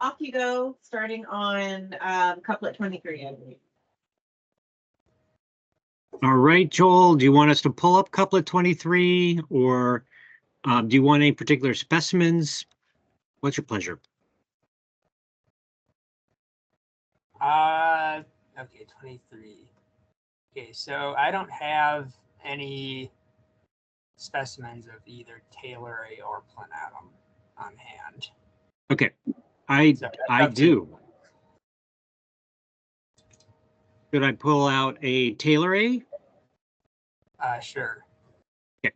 off you go, starting on couplet 23, I believe. All right, Joel, do you want us to pull up couplet 23, or do you want any particular specimens? What's your pleasure? Okay, 23. Okay, so I don't have any specimens of either Taylori or planatum on hand. Okay, I do. Should I pull out a Taylori? Sure. Okay.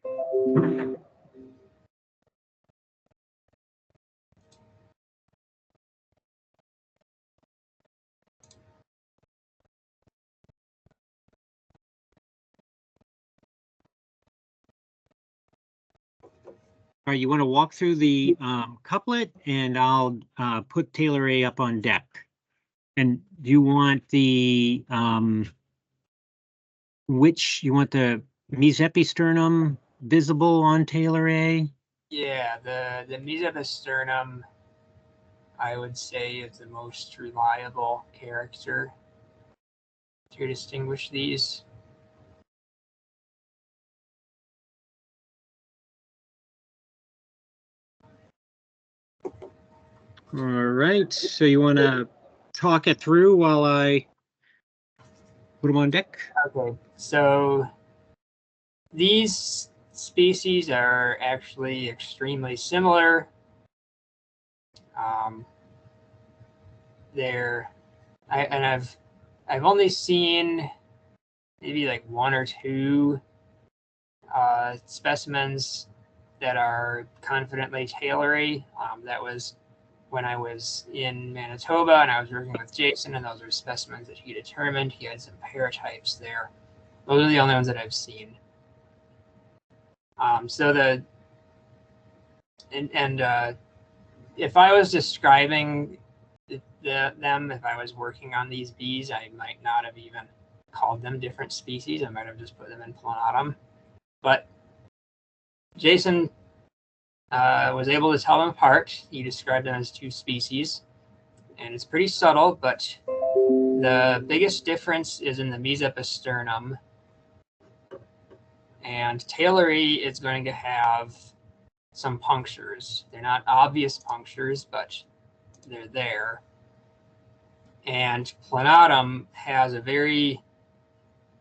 All right, you want to walk through the couplet, and I'll put Taylori up on deck. And do you want the which you want the mesepisternum visible on Taylori? Yeah, the mesepisternum, I would say, is the most reliable character to distinguish these. All right, so you want to talk it through while I put them on deck? Okay, so these species are actually extremely similar. I've only seen maybe like one or two specimens that are confidently Taylori. That was when I was in Manitoba and I was working with Jason, and those are specimens that he determined. He had some paratypes there. Those are the only ones that I've seen. If I was describing them, if I was working on these bees, I might not have even called them different species. I might have just put them in planatum. But Jason was able to tell them apart. He described them as two species, and it's pretty subtle, but the biggest difference is in the mesepisternum. And Taylori is going to have some punctures. They're not obvious punctures, but they're there. And planatum has a very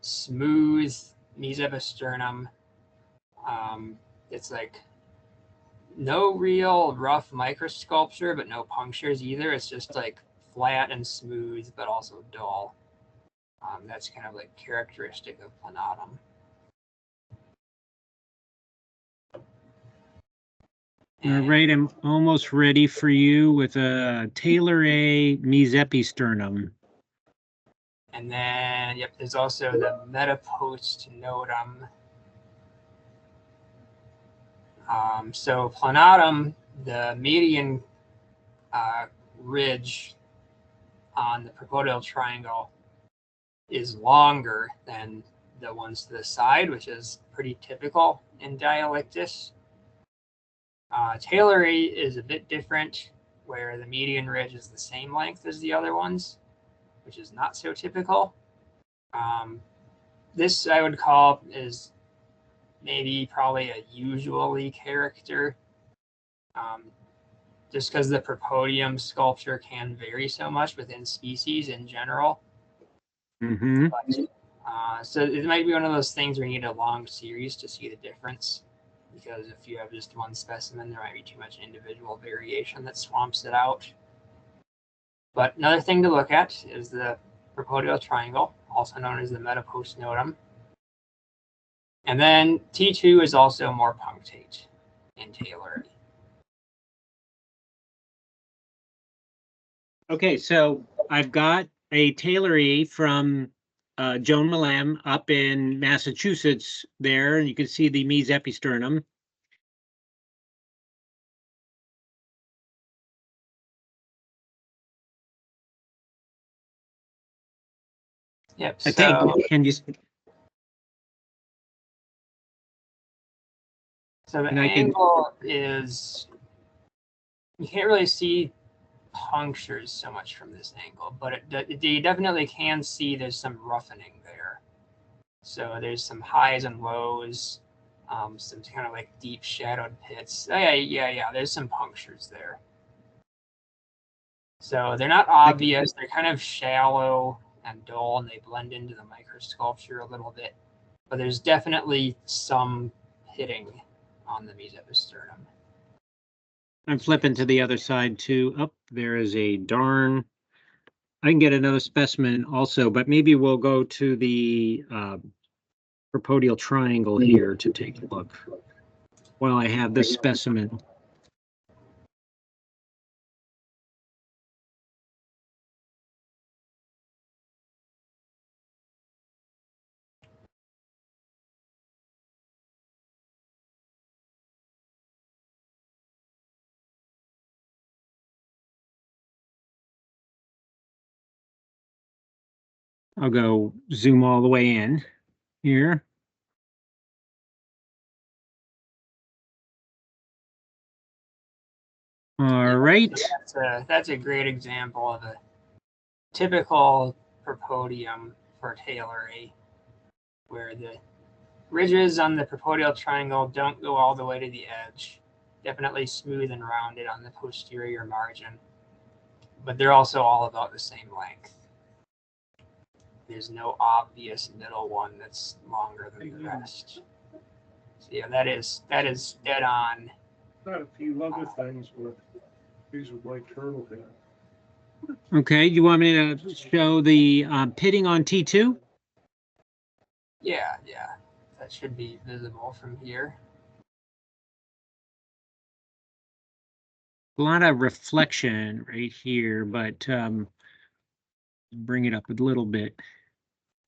smooth mesepisternum. It's like no real rough microsculpture, but no punctures either. It's just like flat and smooth, but also dull. That's kind of like characteristic of planatum. All right, I'm almost ready for you with a Taylori mesepisternum. And then, yep, there's also the metapostnotum. So planatum, the median ridge on the prepodial triangle is longer than the ones to the side, which is pretty typical in Dialictus. Taylori is a bit different, where the median ridge is the same length as the other ones, which is not so typical. This I would call is maybe probably a usually character, just because the prepodium sculpture can vary so much within species in general. Mm-hmm. But, so it might be one of those things where you need a long series to see the difference, because if you have just one specimen, there might be too much individual variation that swamps it out. But another thing to look at is the prepodial triangle, also known as the metapostnotum. And then T2 is also more punctate in Taylori. Okay, so I've got a Taylori from Joan Malam up in Massachusetts there, and you can see the mesepisternum. Yep. I think, can you? So the angle is, you can't really see punctures so much from this angle, but you definitely can see there's some roughening there. So there's some highs and lows, some kind of like deep shadowed pits. Oh, yeah, there's some punctures there. So they're not obvious. They're kind of shallow and dull, and they blend into the microsculpture a little bit. But there's definitely some pitting on the mesopisternum. I'm flipping to the other side too. Up there is a darn. I can get another specimen also, but maybe we'll go to the propodial triangle here to take a look while I have this specimen. I'll go zoom all the way in here. All right. That's a great example of a typical propodium for tailory, where the ridges on the propodial triangle don't go all the way to the edge. Definitely smooth and rounded on the posterior margin, but they're also all about the same length. There's no obvious middle one that's longer than the rest. So yeah, that is dead on. Not a few other things, but these are like turtle head. Okay, you want me to show the pitting on T2? Yeah, that should be visible from here. A lot of reflection right here, but bring it up a little bit.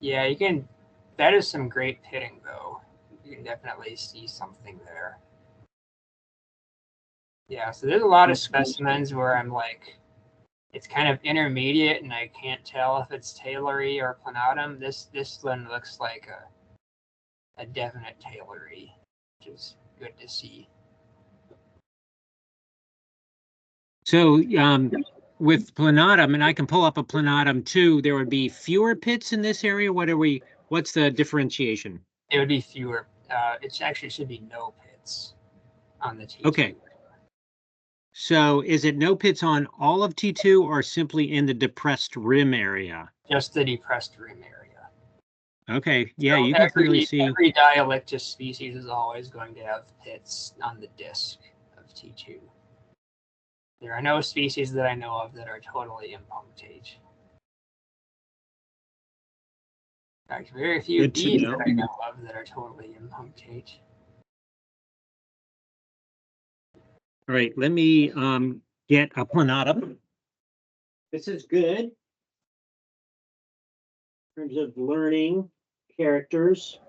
Yeah, you can. That is some great pitting, though. You can definitely see something there. Yeah, so there's a lot of specimens where I'm like, it's kind of intermediate, and I can't tell if it's tailory or planatum. This one looks like a definite tailory, which is good to see. So with planatum, and I can pull up a planatum too, there would be fewer pits in this area. What's the differentiation? It would be fewer. It actually should be no pits on the T2. Okay. So is it no pits on all of T2 or simply in the depressed rim area? Just the depressed rim area. Okay, yeah, So you can clearly see. Every Dialictus species is always going to have pits on the disc of T2. There are no species that I know of that are totally impunctate. In fact, very few Good to bees know. that I know of that are totally impunctate. All right, let me get a planatum. This is good in terms of learning characters.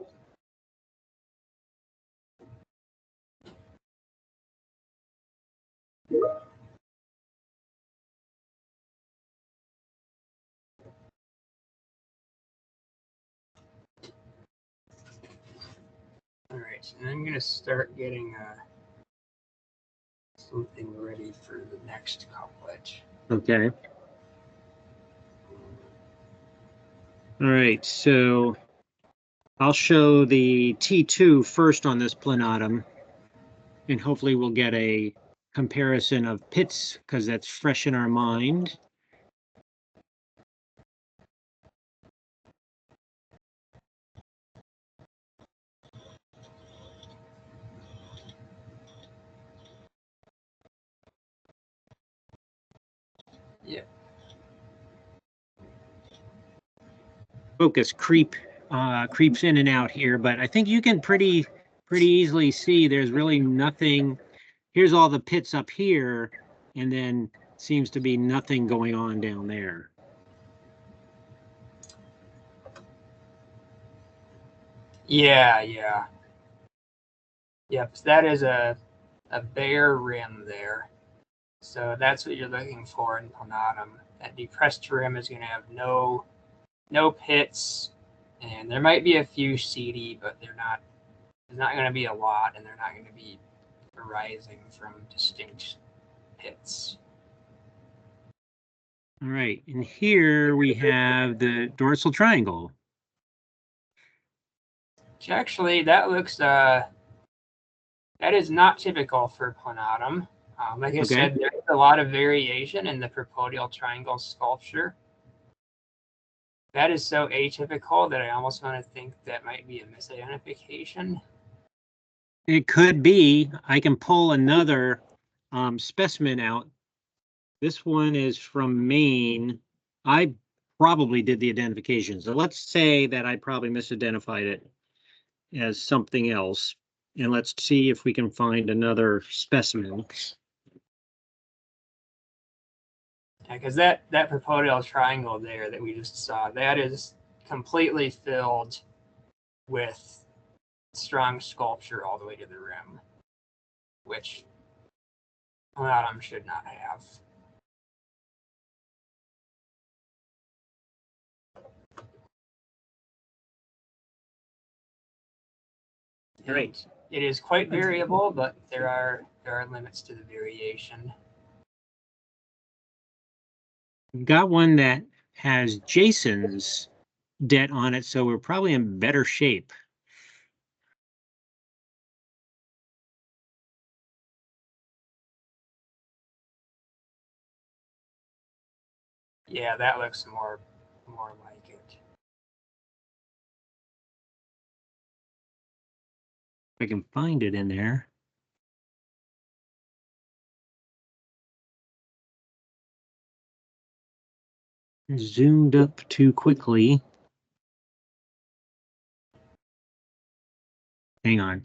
All right, and I'm going to start getting something ready for the next couplet. Okay. All right, so I'll show the T2 first on this planatum, and hopefully we'll get a comparison of pits because that's fresh in our mind. Yeah. Focus creeps in and out here, but I think you can pretty easily see there's really nothing. Here's all the pits up here, and then seems to be nothing going on down there. Yeah. Yep, that is a bare rim there. So that's what you're looking for in planatum. That depressed rim is going to have no pits, and there might be a few seedy, but there's not going to be a lot, and they're not going to be arising from distinct pits. All right, and here we have the dorsal triangle. Which actually, that looks, that is not typical for Planatum. Like I said, there's a lot of variation in the propodial triangle sculpture. That is so atypical that I almost want to think that might be a misidentification. It could be. I can pull another specimen out. This one is from Maine. I probably did the identification. So let's say that I probably misidentified it as something else. And let's see if we can find another specimen. Yeah, because that propodial triangle there that we just saw, that is completely filled with strong sculpture all the way to the rim, which Planatum should not have. Great. It is quite variable, but there are limits to the variation. We've got one that has Jason's det on it, so we're probably in better shape. Yeah, that looks more like it. If I can find it in there. Zoomed up too quickly. Hang on.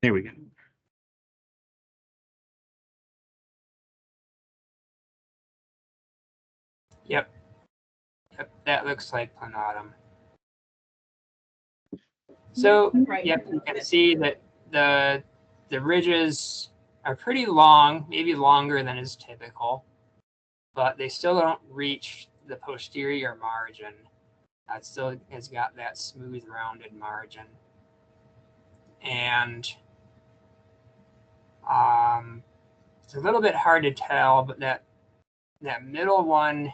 There we go. Yep, that looks like Planatum. So, Right. yep, you can see that the ridges are pretty long, maybe longer than is typical, but they still don't reach the posterior margin. It still has got that smooth, rounded margin. And it's a little bit hard to tell, but that middle one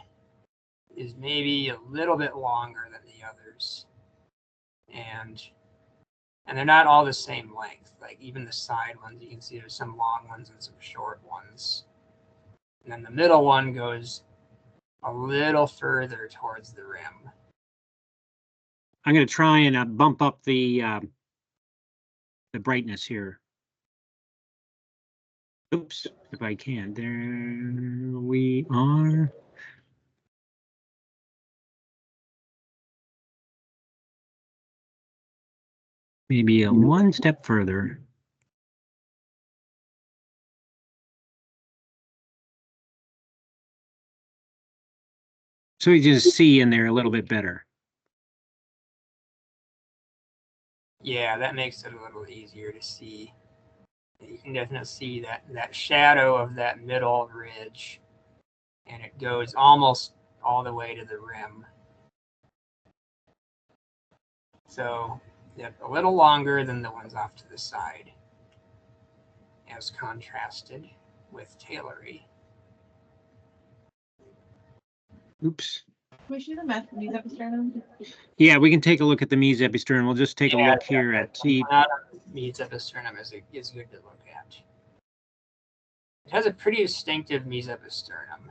is maybe a little bit longer than the others. And they're not all the same length. Like even the side ones, you can see there's some long ones and some short ones. And then the middle one goes a little further towards the rim. I'm going to try and bump up the brightness here. Oops, if I can. There we are. Maybe one step further. So you just see in there a little bit better. Yeah, that makes it a little easier to see. You can definitely see that shadow of that middle ridge, and it goes almost all the way to the rim. So, yep, a little longer than the ones off to the side, as contrasted with tailory. Oops. We should have met these episodes. Yeah, we can take a look at the mesopistern. We'll just take a look here at see. Mesopisternum is good to look at. It has a pretty distinctive mesopisternum.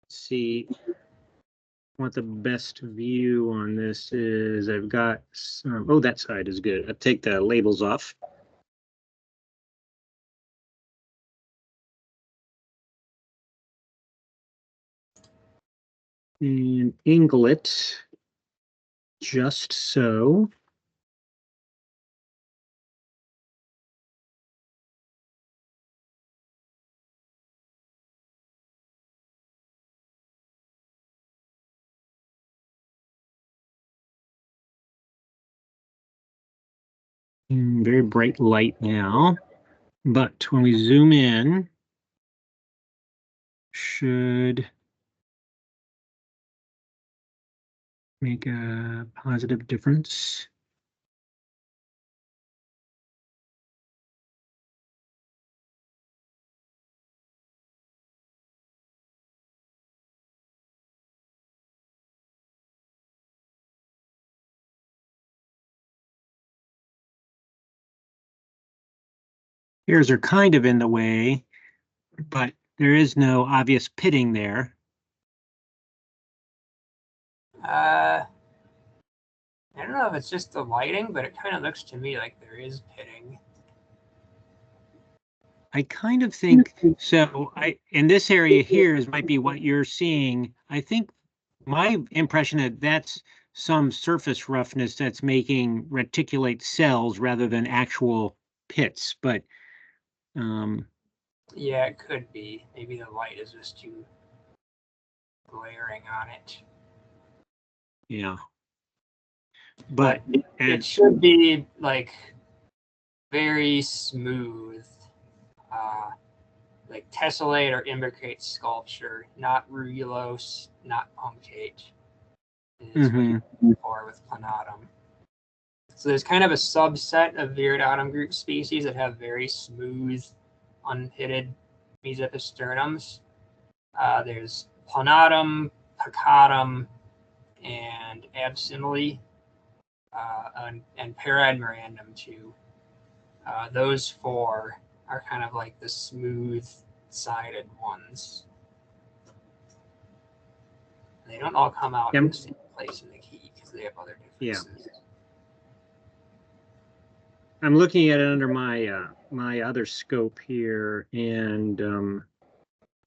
See what the best view on this is. I've got some, oh, that side is good. I'll take the labels off. And angle it just so. Very bright light now, but when we zoom in, should make a positive difference. Hairs are kind of in the way, but there is no obvious pitting there. I don't know if it's just the lighting, but it kind of looks to me like there is pitting. I kind of think so. In this area here is might be what you're seeing. I think my impression that that's some surface roughness that's making reticulate cells rather than actual pits, but yeah, it could be. Maybe the light is just too glaring on it. Yeah. But it should be like very smooth, like tessellate or imbricate sculpture, not rugulose, not punctate. Is what you're looking for with planatum. So there's kind of a subset of Viridatum group species that have very smooth, unpitted mesopisternums. There's planatum, peccatum, and absimile, and paradmirandum too. Those four are kind of like the smooth-sided ones. They don't all come out in the same place in the key because they have other differences. Yeah. I'm looking at it under my my other scope here, and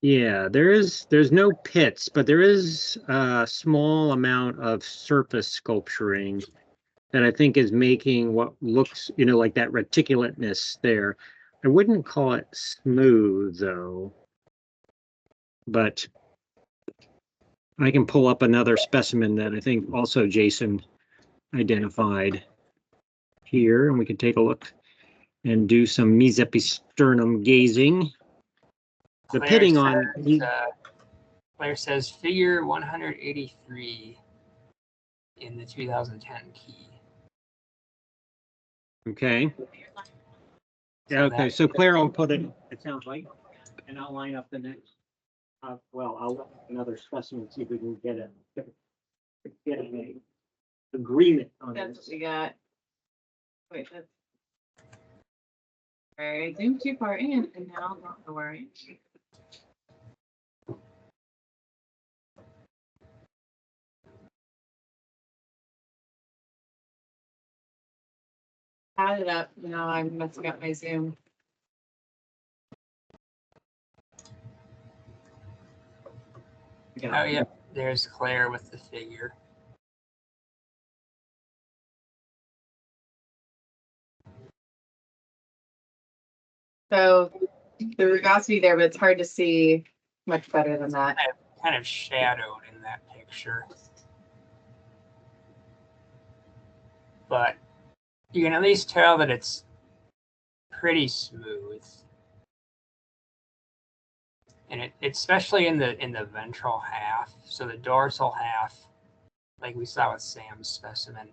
yeah, there's no pits, but there is a small amount of surface sculpturing that I think is making what looks, like that reticulateness there. I wouldn't call it smooth though, but I can pull up another specimen that I think also Jason identified here, and we can take a look and do some mesopisternum gazing. The Clare pitting says, on Clare says figure 183 in the 2010 key. Okay. Yeah, okay, so Claire will put it sounds like, and I'll line up the next. Well, I'll look at another specimen, see if we can get an agreement on That's this. what we got. Wait, that's. All right, zoomed too far in, and now not to worry. Add it up. Now I'm messing up my Zoom. Oh, yeah, there's Claire with the figure. So the rugosity there, but it's hard to see much better than that. Kind of shadowed in that picture. But you can at least tell that it's pretty smooth. And it's especially in the ventral half. So the dorsal half, like we saw with Sam's specimen,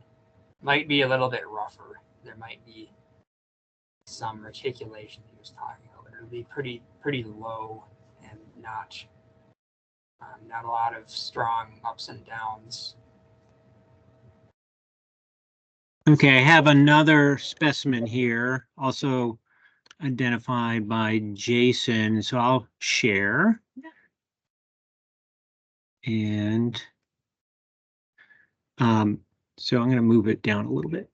might be a little bit rougher. There might be some reticulation he was talking about. It'll be pretty low and not a lot of strong ups and downs. Okay, I have another specimen here, also identified by Jason, so I'll share. And so I'm going to move it down a little bit.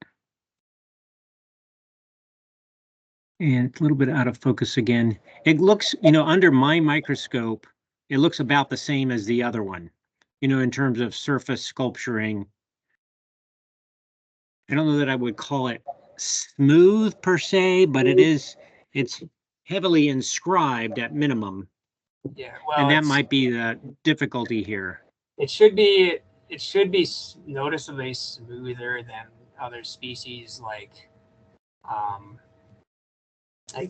And it's a little bit out of focus again. It looks, under my microscope, it looks about the same as the other one, in terms of surface sculpturing. I don't know that I would call it smooth per se, but it's heavily inscribed at minimum. Yeah, well, and that might be the difficulty here. It should be noticeably smoother than other species like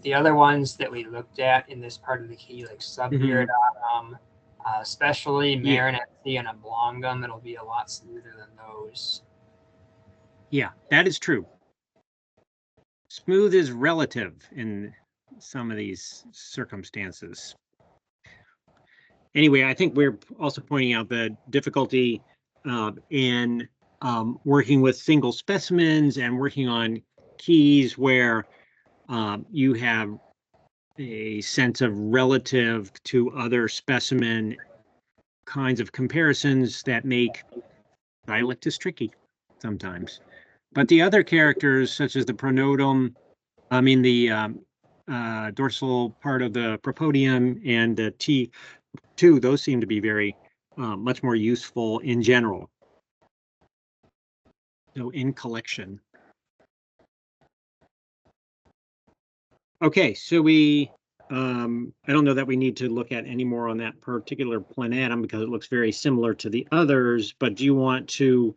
the other ones that we looked at in this part of the key, like Subviridatum, especially Yeah. Marinense and Oblongum. It'll be a lot smoother than those. Yeah, that is true. Smooth is relative in some of these circumstances. Anyway, I think we're also pointing out the difficulty in working with single specimens and working on keys where you have a sense of relative to other specimen kinds of comparisons that make Dialictus tricky sometimes. But the other characters, such as the pronotum, the dorsal part of the propodium and the T2, those seem to be very much more useful in general. So in collection. Okay, so we, I don't know that we need to look at any more on that particular planatum because it looks very similar to the others, but do you want to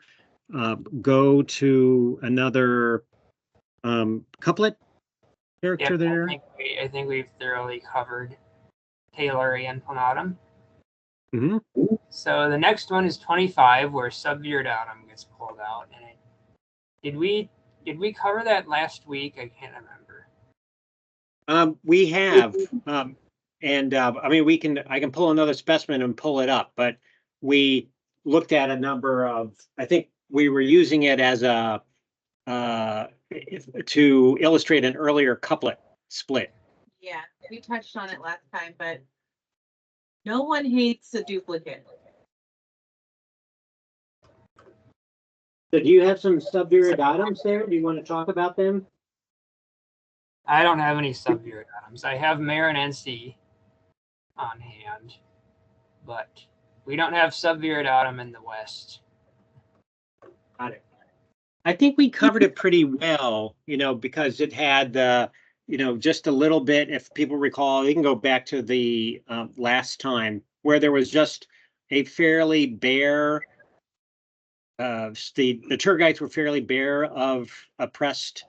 go to another couplet character there? I think we've thoroughly covered Taylori and planatum. Mm-hmm. So the next one is 25, where subvirdatum gets pulled out. And did we cover that last week? I can't remember. We have, I can pull another specimen and pull it up, but we looked at a number of, I think we were using it as a, to illustrate an earlier couplet split. Yeah, we touched on it last time, but no one hates a duplicate. So do you have some subviridatums there? Do you want to talk about them? I don't have any subviridatums. I have Marinense on hand, but we don't have subviridatum in the West. Got it. I think we covered it pretty well, because it had just a little bit, if people recall, you can go back to the last time where there was just a fairly bare, the tergites were fairly bare of oppressed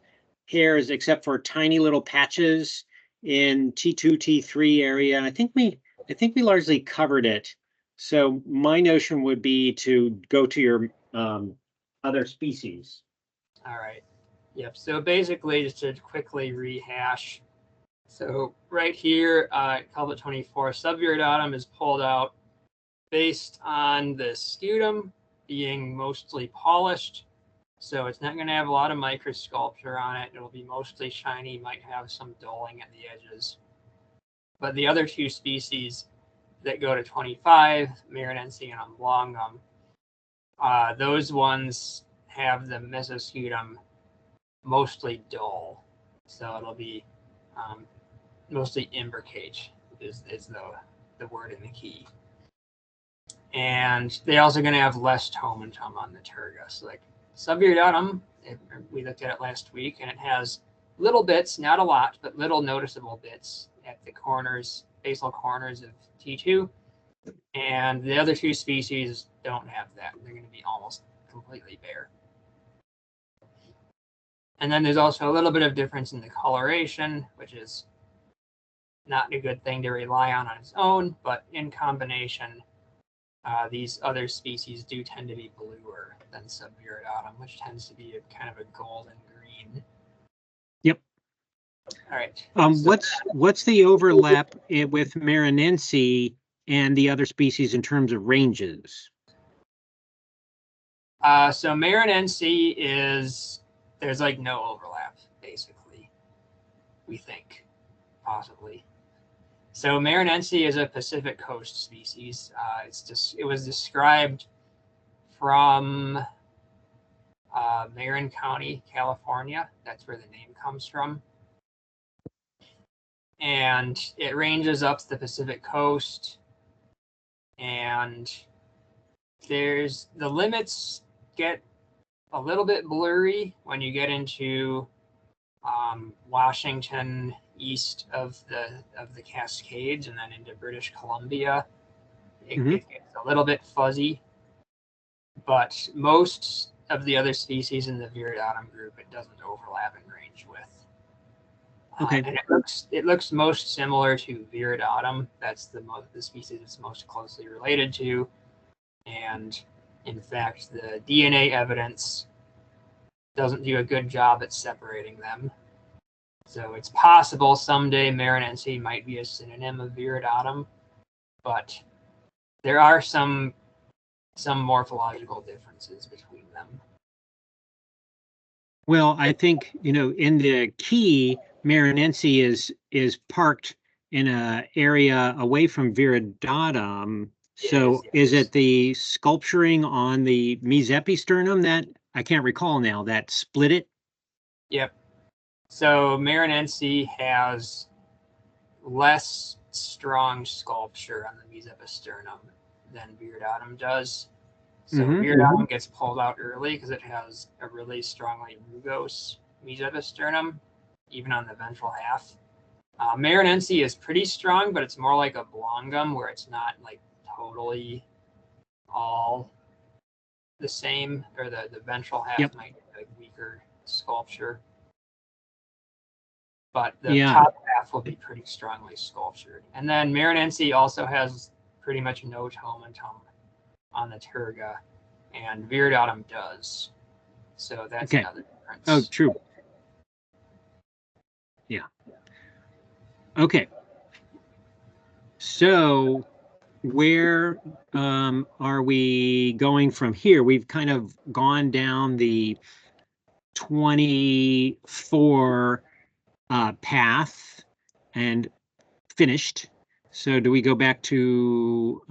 hairs, except for tiny little patches in T2, T3 area. And I think we largely covered it. So my notion would be to go to your other species. All right. Yep. So basically, just to quickly rehash. So right here, couplet 24, subviridatum is pulled out based on the scutum being mostly polished. So it's not going to have a lot of microsculpture on it. It'll be mostly shiny, might have some dulling at the edges. But the other two species that go to 25, Marinense and Oblongum, those ones have the mesoscutum mostly dull. So it'll be mostly imbricate is the word in the key. And they're also going to have less tomentum on the tergus. Like subviridatum, we looked at it last week, and it has little bits, not a lot, but little noticeable bits at the corners, basal corners of T2. And the other two species don't have that. They're going to be almost completely bare. And then there's also a little bit of difference in the coloration, which is not a good thing to rely on its own, but in combination, these other species do tend to be bluer than subviridatum, which tends to be a kind of a golden green. Yep. All right. What's the overlap with Marinense and the other species in terms of ranges? So Marinense there's like no overlap, basically, we think, possibly. So Marinense is a Pacific Coast species. It was described from Marin County, California. That's where the name comes from. And it ranges up the Pacific Coast. And the limits get a little bit blurry when you get into Washington, east of the Cascades, and then into British Columbia. It gets a little bit fuzzy, but most of the other species in the viridatum group it doesn't overlap in range with. Okay. And it looks most similar to Viridatum. That's the species it's most closely related to. And in fact, the DNA evidence doesn't do a good job at separating them. So it's possible someday Marinense might be a synonym of Viridatum, but there are some morphological differences between them. Well, I think, in the key, Marinense is parked in an area away from Viridatum. So is it the sculpturing on the mesepisternum that I can't recall now that split it? Yep. So Marinense has less strong sculpture on the mesepisternum than Viridatum does. So Viridatum gets pulled out early because it has a really strongly rugose mesepisternum, even on the ventral half. Marinense is pretty strong, but it's more like a Blongum, where it's not like totally all the same, or the ventral half might be like weaker sculpture. But the top half will be pretty strongly sculptured. And then Marinense also has pretty much no tomentum on the terga, and Viridatum does. So that's another difference. Oh, true. Yeah. Okay. So where are we going from here? We've kind of gone down the 24 path and finished. So do we go back to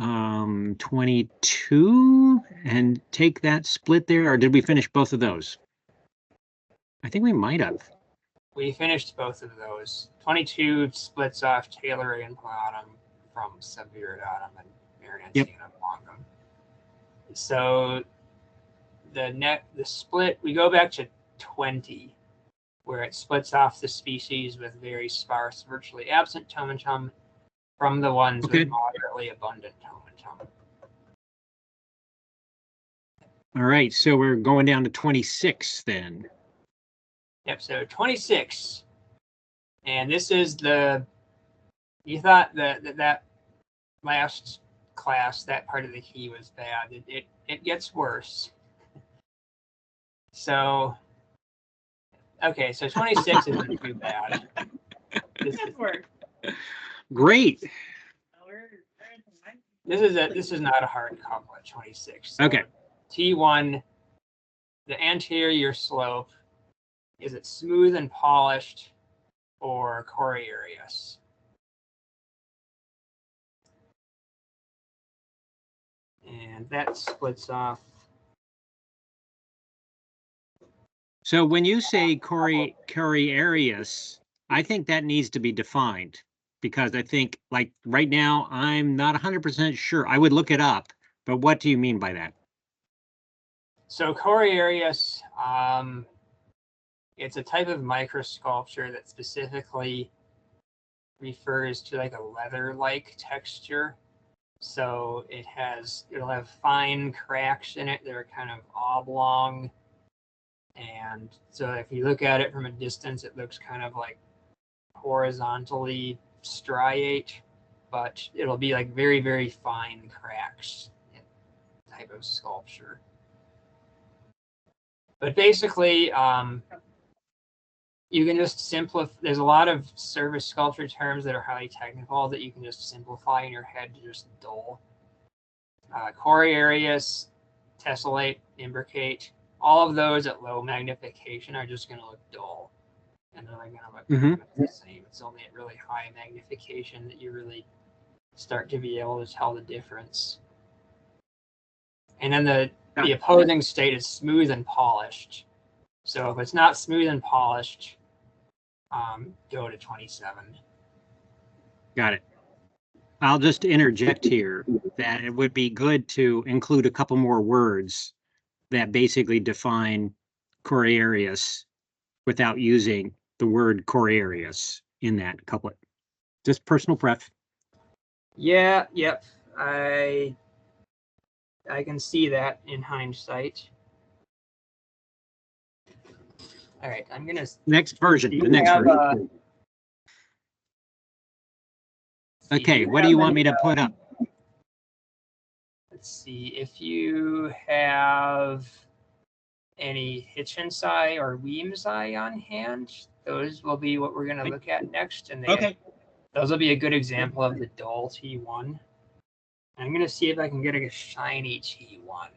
22 and take that split there, or did we finish both of those? I think we might have. We finished both of those. 22 splits off Taylor and Planotum from Subviridatum and Marinense and Oblongum. So the split, we go back to 20, where it splits off the species with very sparse, virtually absent tomentum from the ones with moderately abundant tomentum. All right, so we're going down to 26 then. Yep, so 26. And this is you thought that last class, that part of the key was bad. It gets worse. So, okay, so 26 isn't too bad. Great. This is not a hard couplet, 26. So okay. T1, the anterior slope, is it smooth and polished or coriarious? And that splits off. So when you say coriarious, I think that needs to be defined, because I think, like, right now, I'm not 100% sure. I would look it up, but what do you mean by that? So coriarious, it's a type of microsculpture that specifically refers to like a leather-like texture. So it'll have fine cracks in it that are kind of oblong. And so if you look at it from a distance, it looks kind of like horizontally striate, but it'll be like very, very fine cracks type of sculpture. But basically, you can just simplify. There's a lot of surface sculpture terms that are highly technical that you can just simplify in your head to just dull. Coriarious, tessellate, imbricate, all of those at low magnification are just going to look dull. And they're going to look the same. It's only at really high magnification that you really start to be able to tell the difference. And then the opposing state is smooth and polished. So if it's not smooth and polished, go to 27. Got it. I'll just interject here that it would be good to include a couple more words that basically define coriarious without using the word coriarious in that couplet. Just personal pref. Yeah, yep. I can see that in hindsight. All right, I'm gonna next version. The next version. Okay, what do you want me to put up? Let's see if you have any Hitchensai or Weemsai on hand. Those will be what we're going to look at next, and those will be a good example of the dull T1. I'm going to see if I can get a shiny T1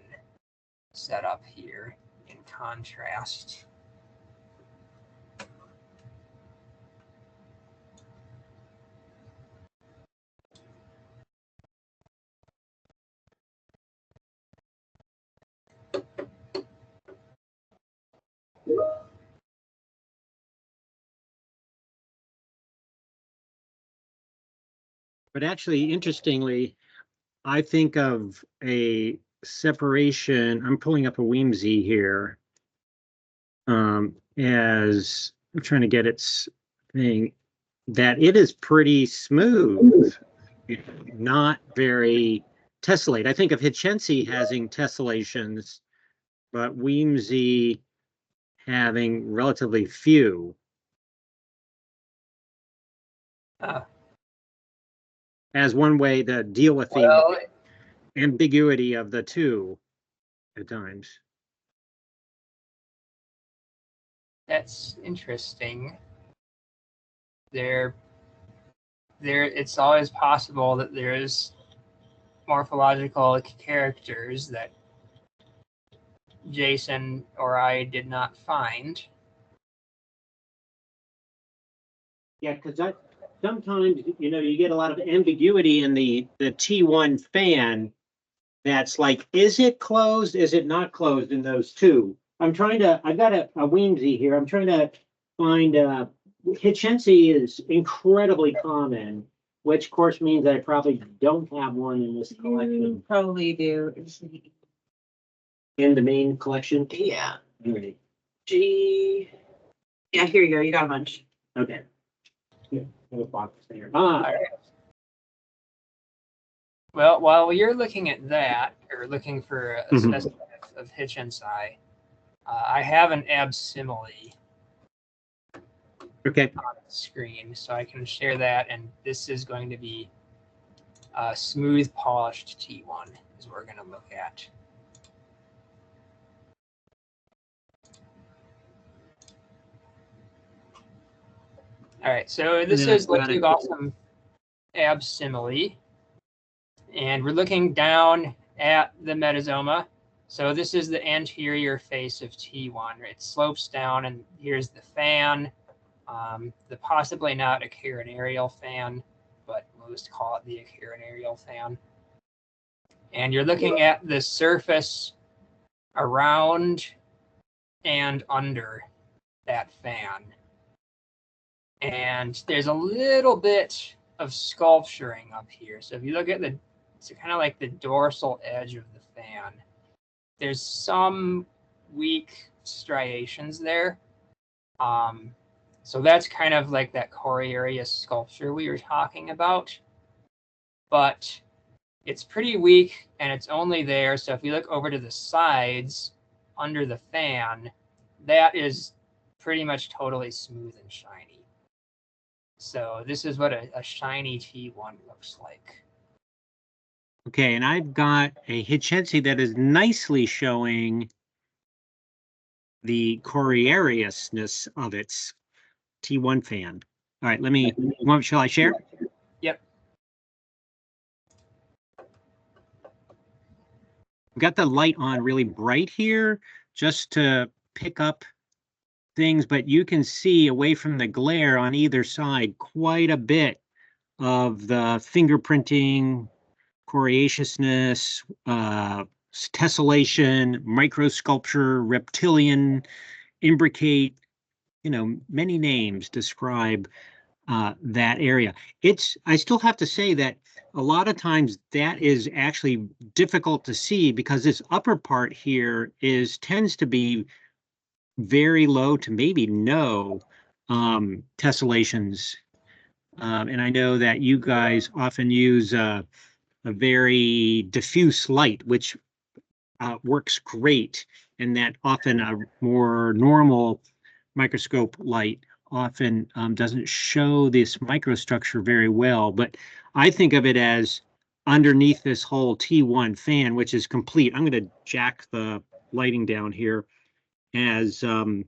set up here in contrast. But actually, interestingly, I think of a separation. I'm pulling up a Weemsy here. As I'm trying to get its thing, that it is pretty smooth, not very tessellate. I think of Hitchensi having tessellations, but Weemsy having relatively few. As one way to deal with the ambiguity of the two at times. That's interesting. It's always possible that there's morphological characters that Jason or I did not find. Yeah, because sometimes, you get a lot of ambiguity in the T1 fan. That's like, is it closed? Is it not closed in those two? I've got a Weemsy here. I'm trying to find, Hitchensi is incredibly common, which of course means I probably don't have one in this collection. You probably do. In the main collection? Yeah. Right. G. Yeah, here you go. You got a bunch. Okay. Yeah, there's a box there. All right. Well, while you're looking at that, or looking for a specimen of Hitchensai, I have an absimile on the screen, so I can share that, and this is going to be a smooth polished T1 is what we're going to look at. All right, so this is Lasioglossum absimile, and we're looking down at the metazoma. So this is the anterior face of T1. It slopes down, and here's the fan. The possibly not a carinarial fan, but most call it the carinarial fan. And you're looking at the surface around and under that fan. And there's a little bit of sculpturing up here. So if you look at it's kind of like the dorsal edge of the fan. There's some weak striations there. So that's kind of like that coriarius sculpture we were talking about. But it's pretty weak, and it's only there. So if you look over to the sides under the fan, that is pretty much totally smooth and shiny. So this is what a shiny T1 looks like. Okay, and I've got a Hitchensi that is nicely showing the coriariousness of its T1 fan. All right, shall I share? Yep. I've got the light on really bright here just to pick up things, but you can see away from the glare on either side quite a bit of the fingerprinting, coriaciousness, tessellation, microsculpture, reptilian, imbricate, many names describe that area. I still have to say that a lot of times that is actually difficult to see because this upper part here tends to be very low to maybe no tessellations. And I know that you guys often use a very diffuse light, which works great, and that often a more normal microscope light often doesn't show this microstructure very well, but I think of it as underneath this whole T1 fan, which is complete. I'm going to jack the lighting down here as where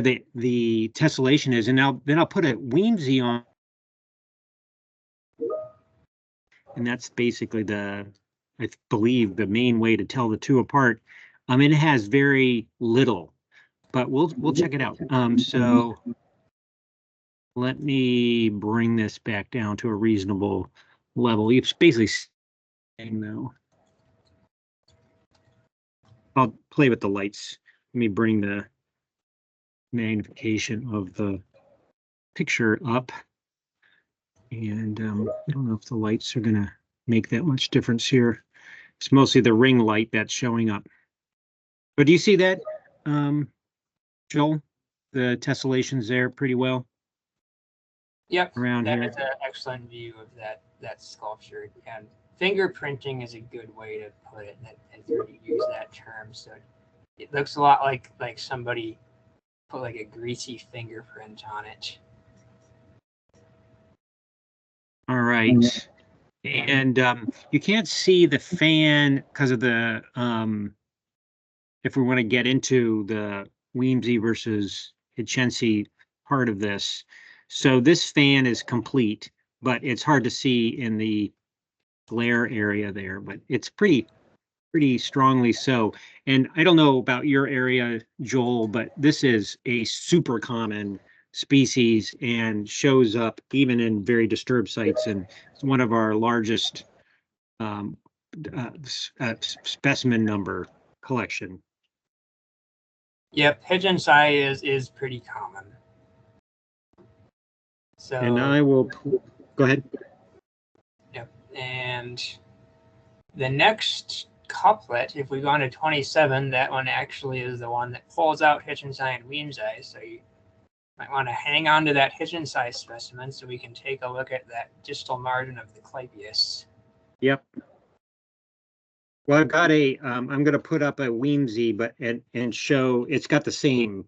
the tessellation is, and now then I'll put a Weemsy on, and that's basically I believe the main way to tell the two apart. It has very little, but we'll check it out. So let me bring this back down to a reasonable level. It's basically saying though. I'll play with the lights. Let me bring the magnification of the picture up. And I don't know if the lights are gonna make that much difference here. It's mostly the ring light that's showing up. But do you see that, Joel? The tessellations there pretty well. Yep, Around that here. is an excellent view of that sculpture. And fingerprinting is a good way to put it, and to use that term. So it looks a lot like somebody put like a greasy fingerprint on it. All right. And you can't see the fan because of the if we want to get into the Weemsy versus Hitchensi part of this. So this fan is complete, but it's hard to see in the glare area there, but it's pretty strongly so. And I don't know about your area, Joel, but this is a super common species and shows up even in very disturbed sites, and it's one of our largest specimen number collection. Yep, Hitchensi is pretty common. So, and I will go ahead. Yep, and the next couplet, if we go on to 27, that one actually is the one that pulls out Hitchensi and Weemsii. So you might want to hang on to that Hitchensi specimen so we can take a look at that distal margin of the Clapius. Yep. Well, I've got a, I'm going to put up a Weemsii, but and show it's got the same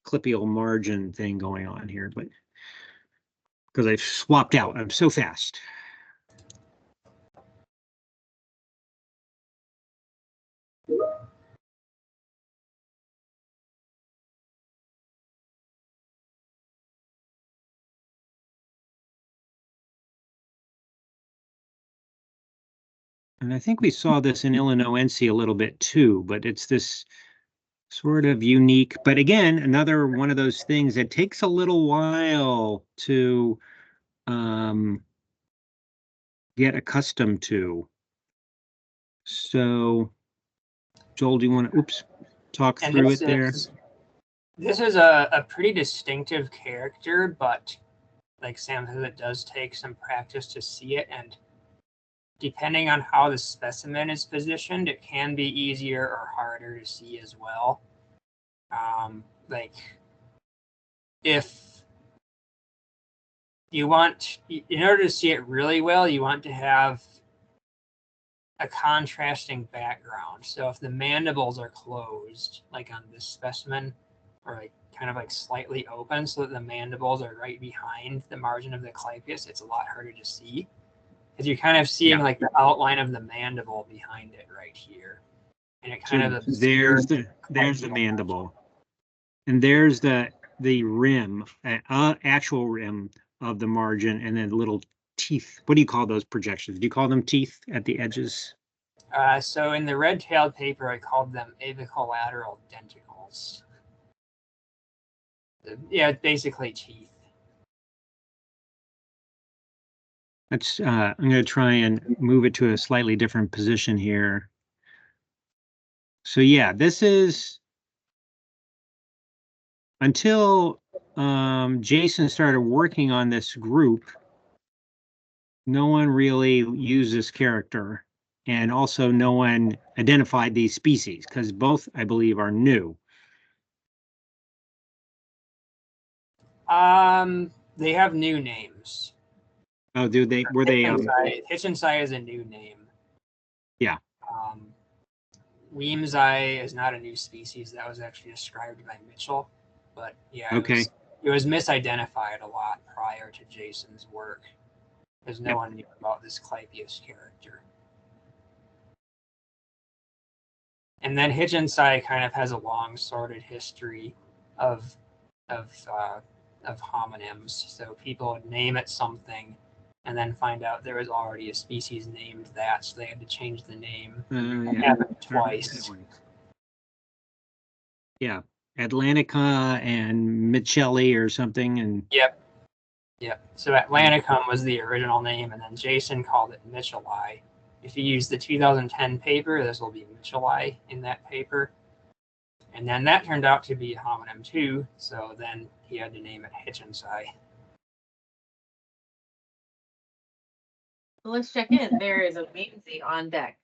clipial margin thing going on here, but because I've swapped out, I'm so fast. And I think we saw this in Illinoensis a little bit too, but it's this sort of unique, but again, another one of those things that takes a little while to get accustomed to. So, Joel, do you want to, talk through it there? This is a pretty distinctive character, but like Sam says, it does take some practice to see it, and depending on how the specimen is positioned, it can be easier or harder to see as well. Like if you want, in order to see it really well, you want to have a contrasting background. So if the mandibles are closed, like on this specimen, or like kind of like slightly open so that the mandibles are right behind the margin of the Clapius, it's a lot harder to see. Because you're kind of seeing like the outline of the mandible behind it right here. And it kind of there's the mandible. And there's the rim, actual rim of the margin, and then little teeth. What do you call those projections? Do you call them teeth at the edges? So in the red-tailed paper, I called them avicolateral denticles. Yeah, basically teeth. That's I'm going to try and move it to a slightly different position here. So yeah, this is until Jason started working on this group, no one really used this character, and also no one identified these species because both, I believe, are new. They have new names. Oh, do they? Were they? Hitchensi is a new name. Yeah. Weem's eye is not a new species. That was actually described by Mitchell. But yeah, Okay. it was misidentified a lot prior to Jason's work, because no Yep. one knew about this Clypeus character. And then Hitchensai kind of has a long sordid history of homonyms. So people would name it something and then find out there was already a species named that, so they had to change the name. Yeah. Happened twice. Yeah. Atlantica and Michelli or something. And Yep. So Atlanticum was the original name, and then Jason called it Michelli. If you use the 2010 paper, this will be Michelli in that paper. And then that turned out to be a homonym too, so then he had to name it Hitchensai. So let's check in. There is a Weemsy on deck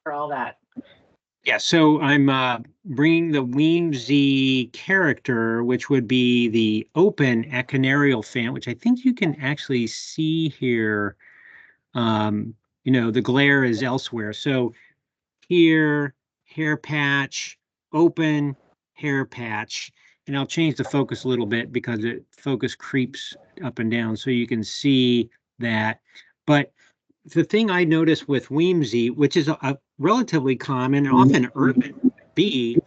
for all that. yeah, so I'm bringing the Weemsy character, which would be the open aconarial fan, which I think you can actually see here. The glare is elsewhere. So here, hair patch, open, hair patch. And I'll change the focus a little bit because the focus creeps up and down so you can see that. But the thing I noticed with Weemsy, which is a relatively common and often urban bee,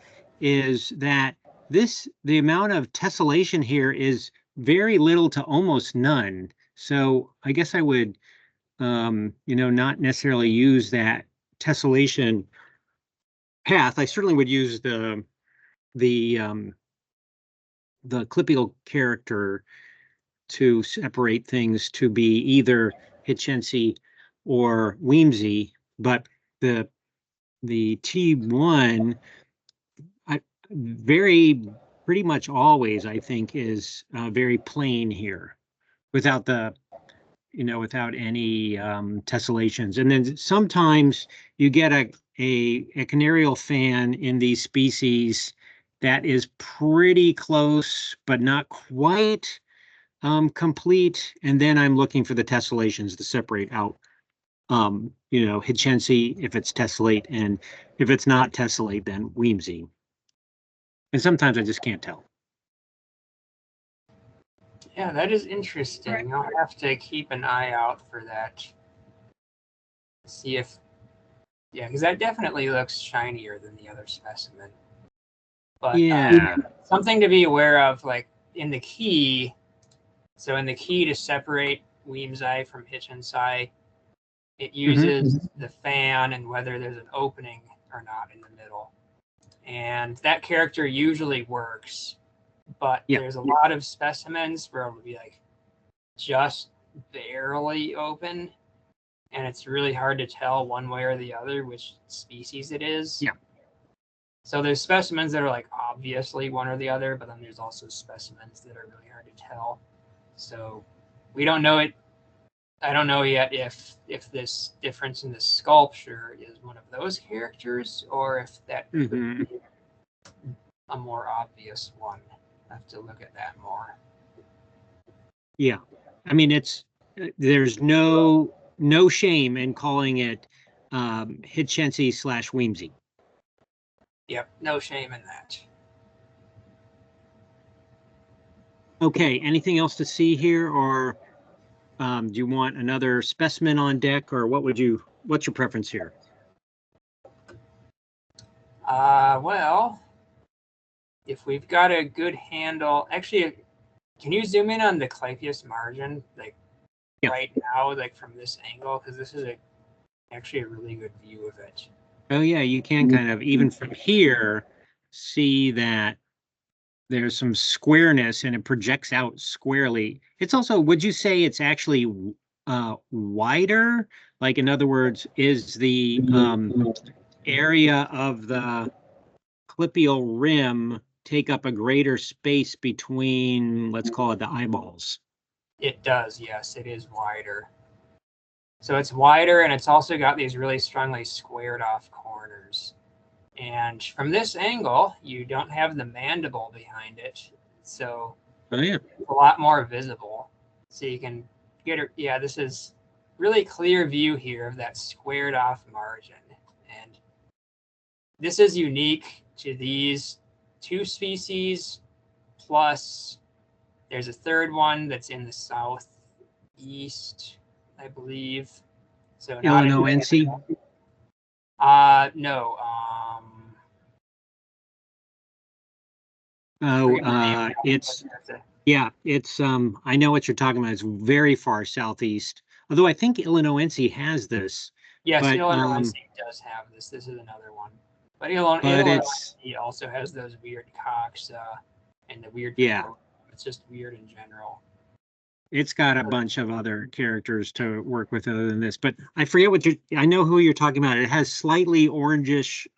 is that the amount of tessellation here is very little to almost none. So I guess I would, not necessarily use that tessellation path. I certainly would use the clipial character to separate things to be either Hitchensai or Weemsy, but the T1 pretty much always, I think, is very plain here without without any tessellations. And then sometimes you get a canarial fan in these species that is pretty close, but not quite complete. And then I'm looking for the tessellations to separate out, Hitchensai if it's tessellate, and if it's not tessellate, then Weemsy. And sometimes I just can't tell. Yeah, that is interesting. I'll have to keep an eye out for that. See if, because that definitely looks shinier than the other specimen. But yeah, something to be aware of, like in the key. So in the key to separate Weem's eye from Hitchensai, it uses the fan and whether there's an opening or not in the middle. And that character usually works, but there's a lot of specimens where it would be like just barely open, and it's really hard to tell one way or the other which species it is. Yeah. So there's specimens that are like obviously one or the other, but then there's also specimens that are really hard to tell. So we don't know it. I don't know yet if this difference in the sculpture is one of those characters or if that could be a more obvious one. I have to look at that more. Yeah, I mean there's no shame in calling it Hitchensai / Weemsy. Yep, no shame in that. Okay, anything else to see here, or do you want another specimen on deck, or what's your preference here? Well, if we've got a good handle, actually, can you zoom in on the Clypeus margin, like right now, like from this angle? Because this is actually a really good view of it. Oh yeah, you can kind of, even from here, see that there's some squareness and it projects out squarely. It's also, would you say it's actually wider? Like, in other words, is the area of the clipial rim take up a greater space between, let's call it, the eyeballs? It does, yes, it is wider. So it's wider, and it's also got these really strongly squared off corners. And from this angle, you don't have the mandible behind it. So it's a lot more visible. So you can get it. Yeah, this is really clear view here of that squared off margin. And this is unique to these two species, plus there's a third one that's in the southeast, I believe. So not Illinois. No. It's yeah, it's I know what you're talking about. It's very far southeast. Although I think Illinois has this. Yes, but, Illinois does have this. This is another one. But Illinois also has those weird cocks and the weird. Yeah. It's just weird in general. It's got a bunch of other characters to work with other than this, but I forget I know who you're talking about. It has slightly orangish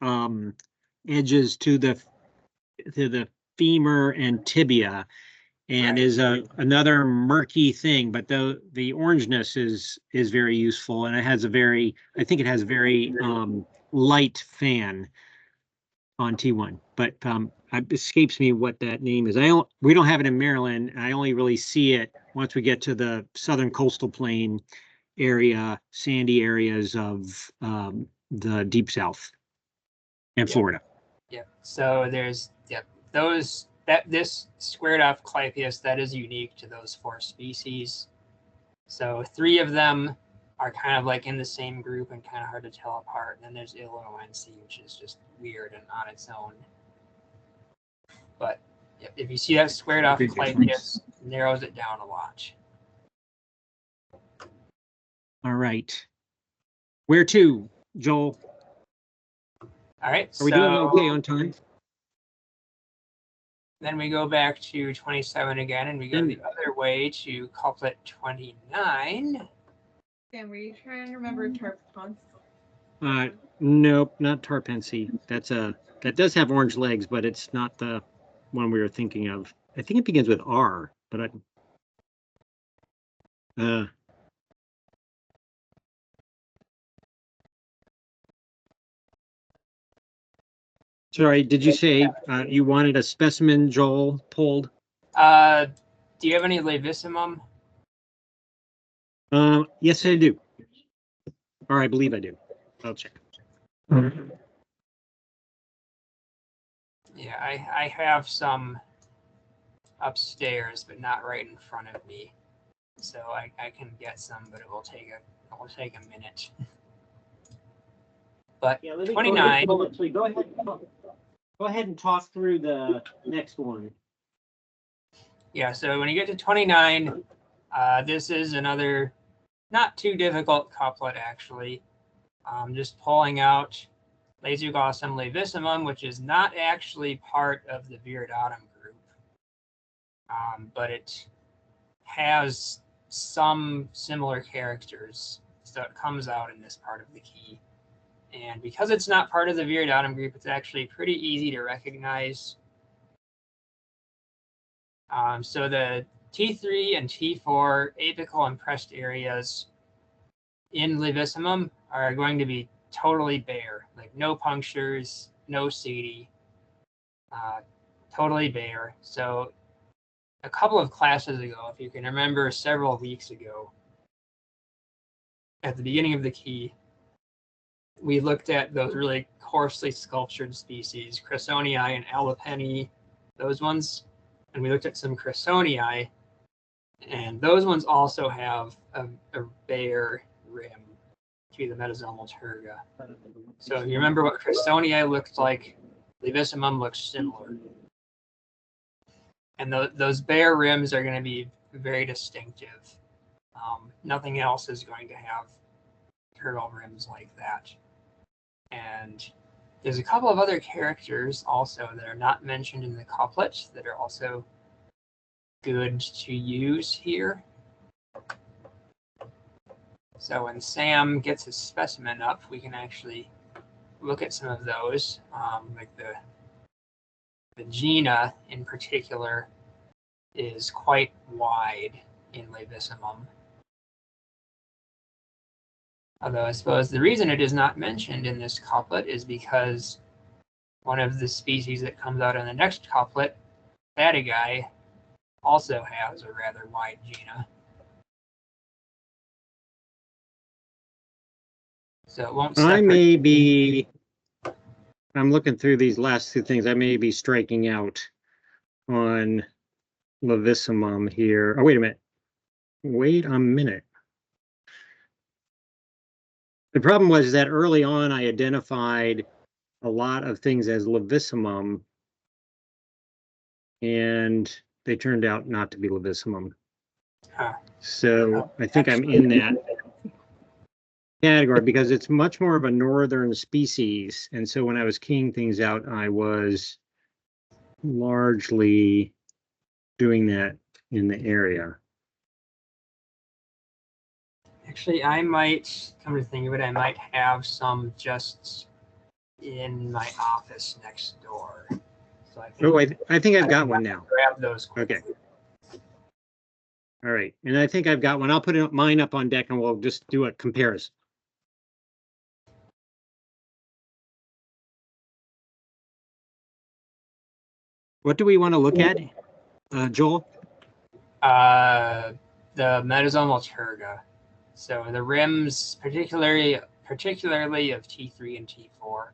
edges to the femur and tibia, and is another murky thing, but the orangeness is very useful, and it has I think it has a very light fan on T1, but it escapes me what that name is. We don't have it in Maryland. I only really see it once we get to the southern coastal plain area, sandy areas of the deep south and Florida. Yep. So there's this squared off Clypeus that is unique to those 4 species. So 3 of them are kind of like in the same group and kind of hard to tell apart. And then there's Illinois, which is just weird and on its own. But if you see that squared off Clypeus, it narrows it down a lot. All right. Where to, Joel? All right. Are we doing okay on time? Then we go back to 27 again, and we go the other way to couplet 29. Sam, were you trying to remember Tarpons? Nope, not Tarpensi. That does have orange legs, but it's not the one we were thinking of. I think it begins with R, but sorry, did you say you wanted a specimen, Joel, pulled? Do you have any Levissimum? Yes, I do. Or I believe I do. I'll check. Yeah, I have some upstairs, but not right in front of me. So I can get some, but it will take a minute. But Yeah, 29. Go ahead and talk through the next one. Yeah, so when you get to 29, this is another not too difficult couplet, actually. Just pulling out Lasioglossum levissimum, which is not actually part of the Viridautum group, but it has some similar characters, so it comes out in this part of the key. And because it's not part of the Viridautum group, it's actually pretty easy to recognize. So the T3 and T4 apical and pressed areas in levissimum are going to be totally bare, like no punctures, no setae, totally bare. So a couple of classes ago, if you can remember, several weeks ago, at the beginning of the key, we looked at those really coarsely sculptured species, Cressonii and Alipeni, those ones. And we looked at some Cressonii, and those ones also have a bare rim to the metasomal terga. So if you remember what Cressonii looked like, levissimum looks similar. And those bare rims are going to be very distinctive. Nothing else is going to have turtle rims like that. And there's a couple of other characters also that are not mentioned in the couplet that are also good to use here. So when Sam gets his specimen up, we can actually look at some of those, like the Gina in particular is quite wide in levissimum. Although I suppose the reason it is not mentioned in this couplet is because one of the species that comes out in the next couplet, Halictidae, also has a rather wide Gina. So it won't separate. I may be I'm looking through these last two things. I may be striking out on Levissimum here. Oh, wait a minute. Wait a minute. The problem was that early on I identified a lot of things as Levissimum, and they turned out not to be Levissimum. Huh. So I think I'm in that category because it's much more of a northern species. And so when I was keying things out, I was largely doing that in the area. Actually, I might, come to think of it, I might have some just in my office next door. So I think, Oh, I think I've got one now. grab those quickly. Okay. All right. And I think I've got one. I'll put mine up on deck and we'll just do a comparison. What do we want to look at, Joel? The metazomal turga. So the rims, particularly of T3 and T4.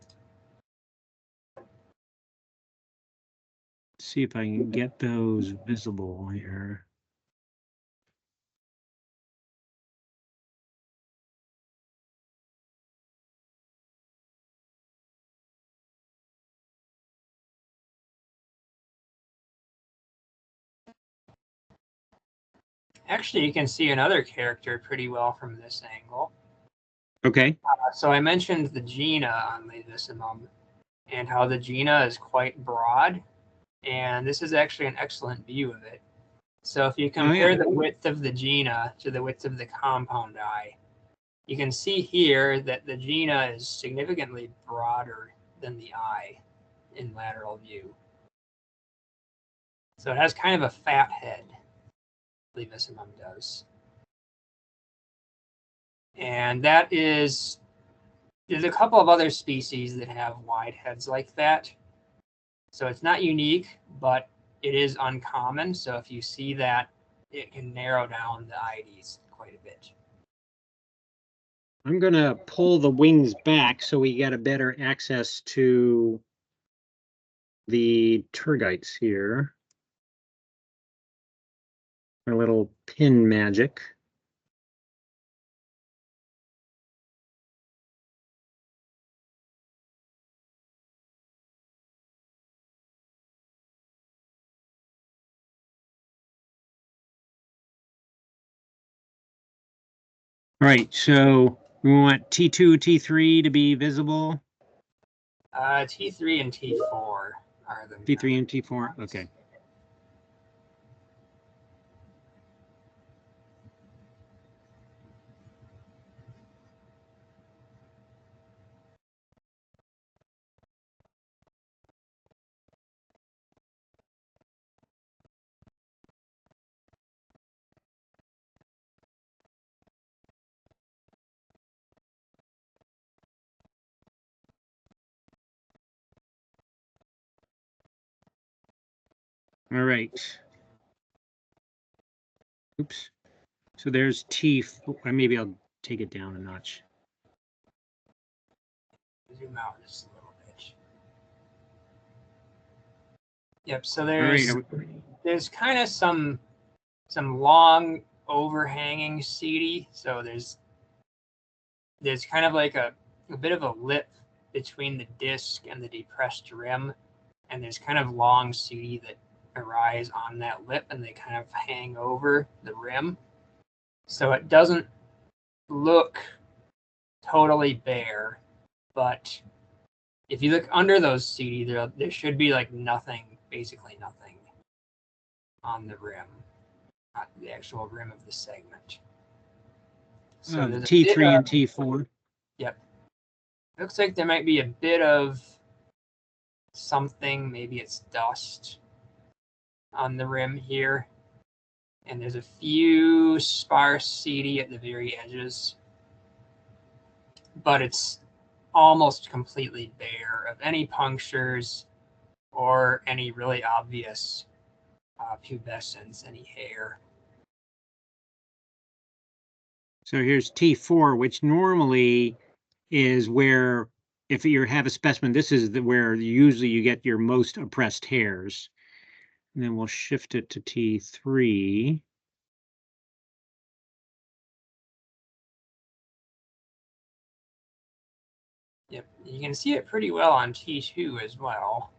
See if I can get those visible here. Actually, you can see another character pretty well from this angle. Okay. So I mentioned the gena on Levissimum and how the gena is quite broad. And this is actually an excellent view of it. So if you compare the width of the gena to the width of the compound eye, you can see here that the gena is significantly broader than the eye in lateral view. So it has kind of a fat head, Levissimum does. And that is, there's a couple of other species that have wide heads like that. So it's not unique, but it is uncommon. So if you see that, it can narrow down the IDs quite a bit. I'm going to pull the wings back so we get a better access to the tergites here. My little pin magic. All right, so we want T2, T3 to be visible. T3 and T4 are the T3 and T4, okay. All right. Oops. So there's T4. Maybe I'll take it down a notch. Zoom out just a little bit. Yep. So there's kind of some long overhanging seedy. So there's kind of like a bit of a lip between the disc and the depressed rim, and there's kind of long seedy that arise on that lip, and they kind of hang over the rim. So it doesn't look totally bare, but if you look under those seedy, there should be like nothing, basically nothing on the rim, not the actual rim of the segment. So T3 and T4. Yep. Looks like there might be a bit of something, maybe it's dust on the rim here. And there's a few sparse seedy at the very edges, but it's almost completely bare of any punctures or any really obvious pubescence, any hair. So here's T4, which normally is where if you have a specimen, this is where usually you get your most oppressed hairs. And then we'll shift it to T3. Yep, you can see it pretty well on T2 as well.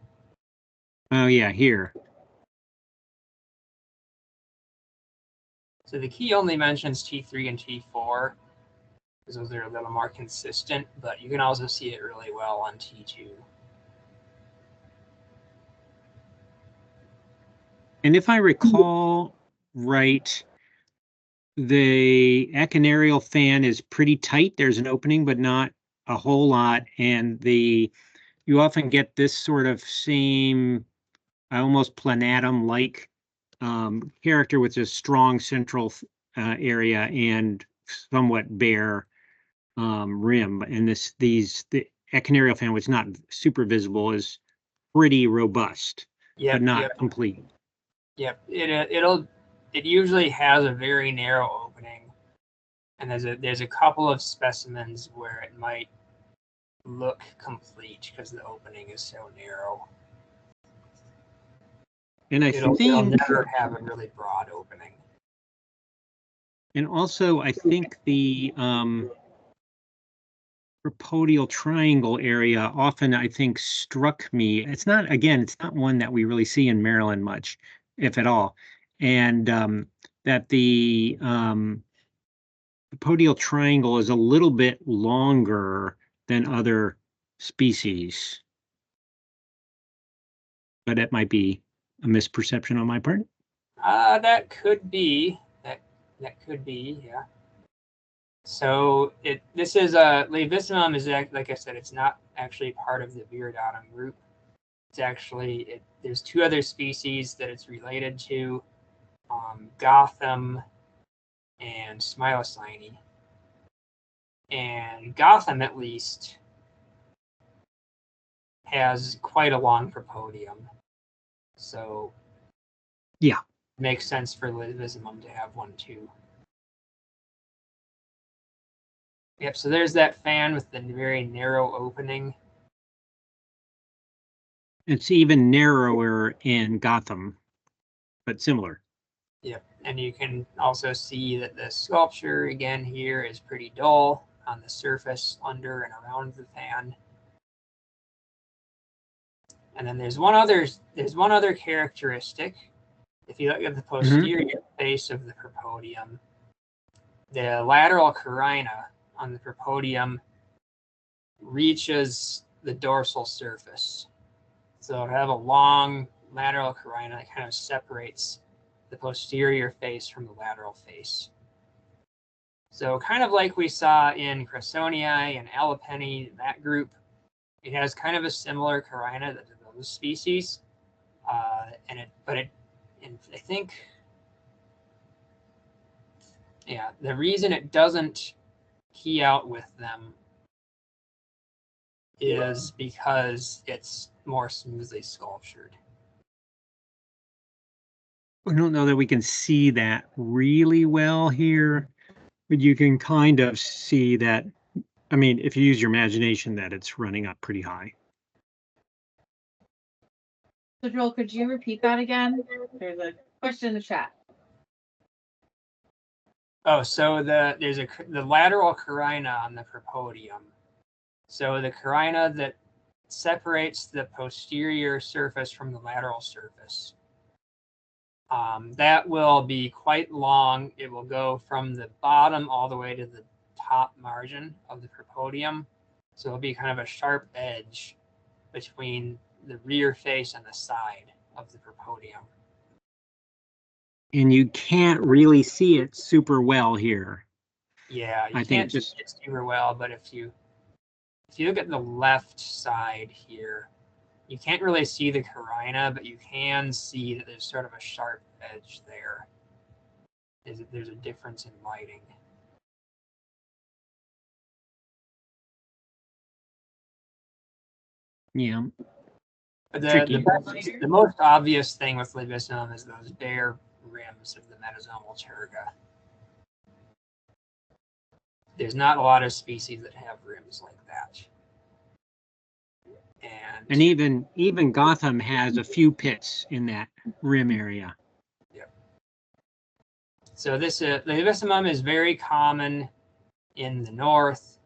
Oh yeah, here. So the key only mentions T3 and T4 because those are a little more consistent, but you can also see it really well on T2. And if I recall right, the equinarial fan is pretty tight. There's an opening, but not a whole lot. And you often get this sort of same, almost planatum-like character with a strong central area and somewhat bare rim. And the equinarial fan, which is not super visible, is pretty robust, Yep, but not yep. complete. Yep, it usually has a very narrow opening, and there's a couple of specimens where it might look complete because the opening is so narrow. And It'll never have a really broad opening. And also, I think the propodial triangle area often, I think, struck me. It's not one that we really see in Maryland much, if at all. And that the propodial triangle is a little bit longer than other species. But it might be a misperception on my part. That could be. That could be, yeah. So this is Laevissimum is, like I said, it's not actually part of the Viridata group. It's actually there's two other species that it's related to, Gotham and Smilocine. And Gotham, at least, has quite a long propodium. So yeah, it makes sense for Laevissimum to have one too. Yep, so there's that fan with the very narrow opening. It's even narrower in Gotham, but similar. Yep, and you can also see that the sculpture again here is pretty dull on the surface under and around the fan. And then there's one other characteristic. If you look at the posterior face of the propodium, the lateral carina on the propodium reaches the dorsal surface. So it'll have a long lateral carina that kind of separates the posterior face from the lateral face. So kind of like we saw in Cressonii and Alipeni, that group, it has kind of a similar carina to those species. And I think, yeah, the reason it doesn't key out with them is because it's more smoothly sculptured. I don't know that we can see that really well here, but you can kind of see that. I mean, if you use your imagination, that it's running up pretty high. So Joel, could you repeat that again? There's a question in the chat. Oh, so there's the lateral carina on the propodium. So the carina that separates the posterior surface from the lateral surface. That will be quite long. It will go from the bottom all the way to the top margin of the propodium. So it'll be kind of a sharp edge between the rear face and the side of the propodium. And you can't really see it super well here. Yeah, you I can't think see it super well, but if you look at the left side here, you can't really see the carina, but you can see that there's sort of a sharp edge there. There's a difference in lighting. Yeah. The most obvious thing with Laevissimum is those bare rims of the metazomal turga. There's not a lot of species that have rims like that. And even Gotham has a few pits in that rim area. So this the Abyssumum is very common in the north,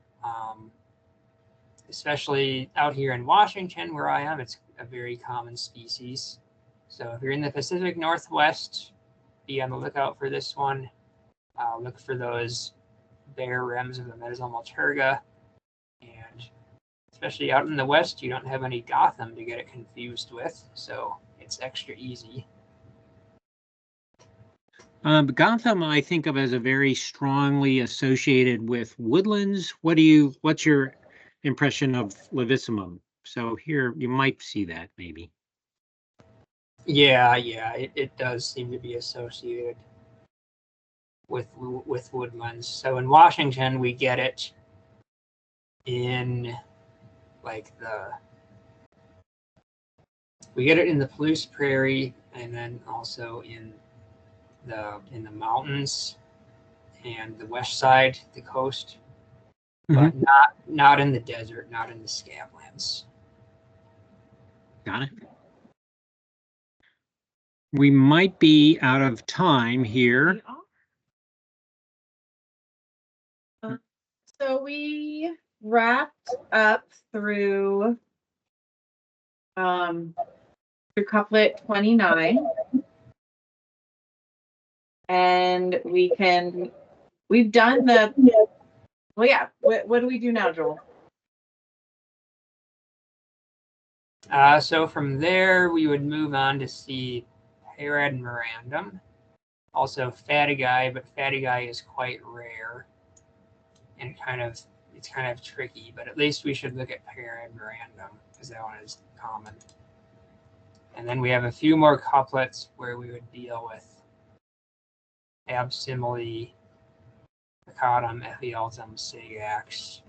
especially out here in Washington where I am. It's a very common species. So if you're in the Pacific Northwest, be on the lookout for this one. Look for those bare rims of the metasomal terga. And especially out in the west, you don't have any Gotham to get it confused with, so it's extra easy. Gotham, I think of as a very strongly associated with woodlands. What's your impression of Levissimum? So here you might see that maybe. Yeah, it does seem to be associated with woodlands. So in Washington, we get it in we get it in the Palouse Prairie, and then also in the mountains and the west side, the coast, but not in the desert, not in the scablands. Got it. We might be out of time here. So we wrapped up through couplet 29. And we've done well, yeah. What do we do now, Joel? So from there, we would move on to see Paradmirandum, also Fatigae, but Fatigae is quite rare and it's kind of tricky, but at least we should look at Paradmirandum because that one is common. And then we have a few more couplets where we would deal with Absimile, Picatum, Ephialtum, Sagax.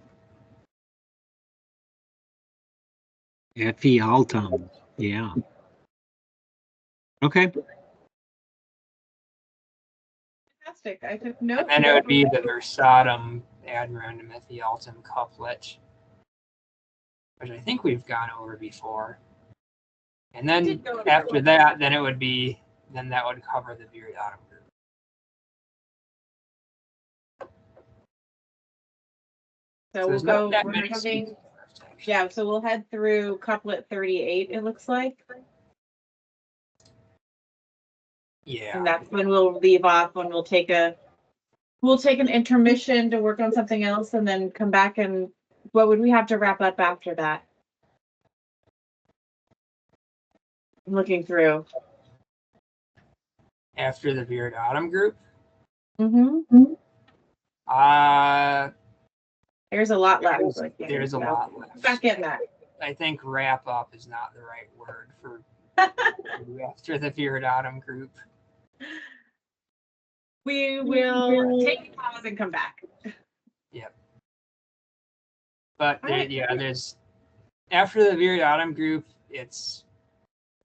Ephialtum, yeah. Okay. Fantastic. I took notes. And it would be the Versatum, Admirandum, Ephialtum couplet, which I think we've gone over before. And then after that, then that would cover the Viridatum group. So we'll head through couplet 38, it looks like. Yeah. And that's when we'll leave off, when we'll take an intermission to work on something else and then come back. And what would we have to wrap up after that? I'm looking through. After the Viridatum group? Mm-hmm. There's a lot left. There's a lot left. Back in that. I think wrap up is not the right word for after the Viridatum group. We will take a pause and come back. Yep. But there's after the Viridatum group, it's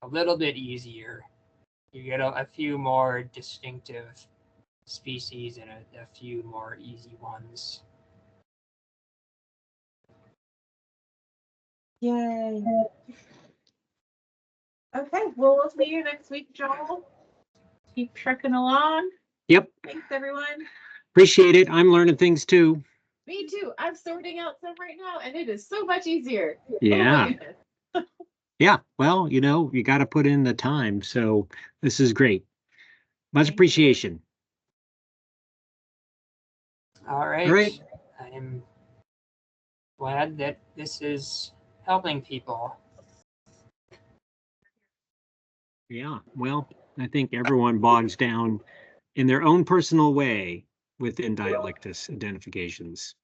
a little bit easier. You get a few more distinctive species and a few more easy ones. Yay. Okay, well, we'll see you next week, Joel. Keep trekking along. Yep. Thanks, everyone. Appreciate it. I'm learning things too. Me too. I'm sorting out some right now, and it is so much easier. Yeah. Oh, yeah. Well, you got to put in the time. So this is great. Much appreciation. All right. I'm glad that this is helping people. Yeah. Well, I think everyone bogs down in their own personal way within Dialictus identifications.